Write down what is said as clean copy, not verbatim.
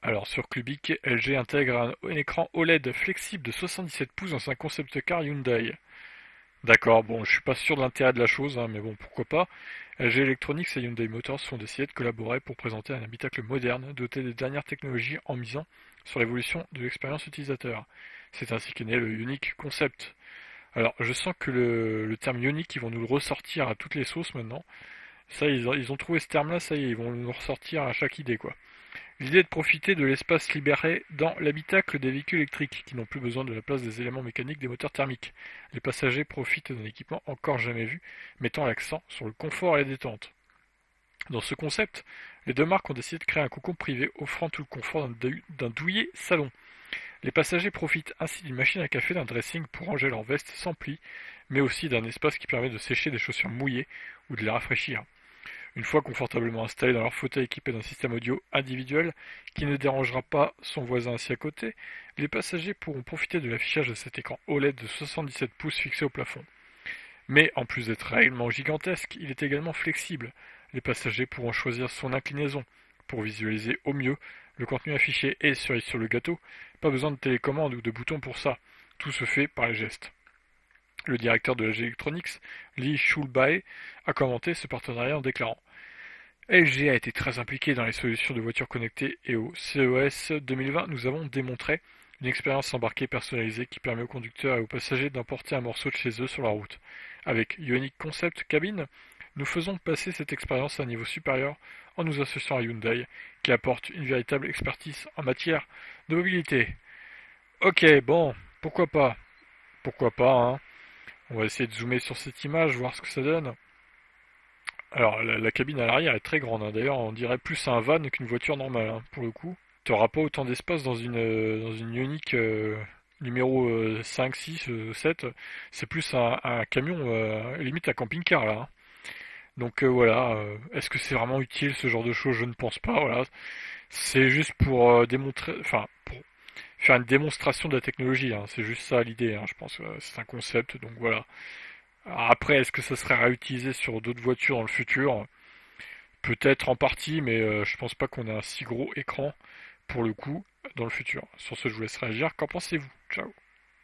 Alors sur Clubic, LG intègre un écran OLED flexible de 77 pouces dans un concept car Hyundai. D'accord, bon, je suis pas sûr de l'intérêt de la chose, hein, mais bon, pourquoi pas. LG Electronics et Hyundai Motors sont décidés de collaborer pour présenter un habitacle moderne, doté des dernières technologies en misant sur l'évolution de l'expérience utilisateur. C'est ainsi qu'est né le Unique Concept. Alors, je sens que le terme Unique, ils vont nous le ressortir à toutes les sauces maintenant. Ça, ils ont trouvé ce terme-là, ça y est, ils vont nous le ressortir à chaque idée, quoi. L'idée est de profiter de l'espace libéré dans l'habitacle des véhicules électriques, qui n'ont plus besoin de la place des éléments mécaniques des moteurs thermiques. Les passagers profitent d'un équipement encore jamais vu, mettant l'accent sur le confort et la détente. Dans ce concept, les deux marques ont décidé de créer un cocon privé offrant tout le confort d'un douillet salon. Les passagers profitent ainsi d'une machine à café, d'un dressing pour ranger leur veste sans pli, mais aussi d'un espace qui permet de sécher des chaussures mouillées ou de les rafraîchir. Une fois confortablement installés dans leur fauteuil équipé d'un système audio individuel qui ne dérangera pas son voisin assis à côté, les passagers pourront profiter de l'affichage de cet écran OLED de 77 pouces fixé au plafond. Mais en plus d'être réellement gigantesque, il est également flexible. Les passagers pourront choisir son inclinaison pour visualiser au mieux le contenu affiché et, cerise sur le gâteau, pas besoin de télécommande ou de boutons pour ça. Tout se fait par les gestes. Le directeur de LG Electronics, Lee Schulbae, a commenté ce partenariat en déclarant: LG a été très impliqué dans les solutions de voitures connectées et au CES 2020, nous avons démontré une expérience embarquée personnalisée qui permet aux conducteurs et aux passagers d'emporter un morceau de chez eux sur la route. Avec Ionic Concept Cabin, nous faisons passer cette expérience à un niveau supérieur en nous associant à Hyundai, qui apporte une véritable expertise en matière de mobilité. Ok, bon, pourquoi pas? Pourquoi pas, hein? On va essayer de zoomer sur cette image, voir ce que ça donne. Alors, la cabine à l'arrière est très grande, hein. D'ailleurs, on dirait plus un van qu'une voiture normale, hein, pour le coup. Tu n'auras pas autant d'espace dans une Ioniq numéro 5, 6, 7. C'est plus un camion, limite un camping-car, là, hein. Donc voilà, est-ce que c'est vraiment utile ce genre de choses? Je ne pense pas, voilà. C'est juste pour démontrer, enfin, pour faire une démonstration de la technologie, hein. C'est juste ça l'idée, hein. Je pense que c'est un concept, donc voilà. Alors après, est-ce que ça serait réutilisé sur d'autres voitures dans le futur? Peut-être en partie, mais je pense pas qu'on ait un si gros écran pour le coup dans le futur. Sur ce, je vous laisse réagir. Qu'en pensez-vous? Ciao.